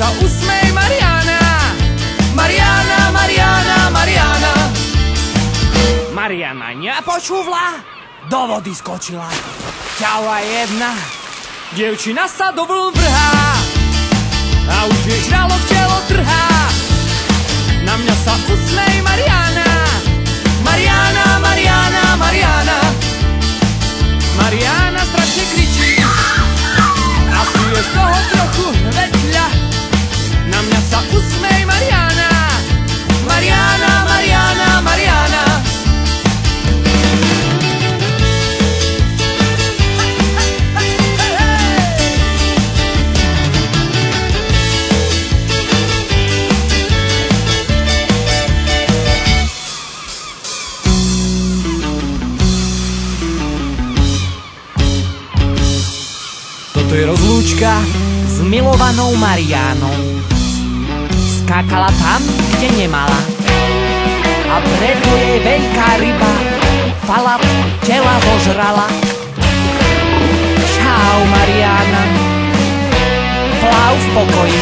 sa usmej, Mariana. Mariana, Mariana, Mariana. Mariana nepočúvla, do vody skočila. Ťava jedna, dievčina sa do vln vrhá a už jej žralok telo trhá. Na mňa sa usmej, Mariana. Mariana, Mariana, Mariana. Mariana strašne kričí, asi je z toho trochu vedľa. Na mňa sa usmej, Mariana. Mariana, Mariana, Mariana. Toto je rozlúčka s milovanou Mariánou. Skákala tam, kde nemala, a preto jej veľká ryba falát tela zožrala. Čau, Mariána, pláv v pokoji.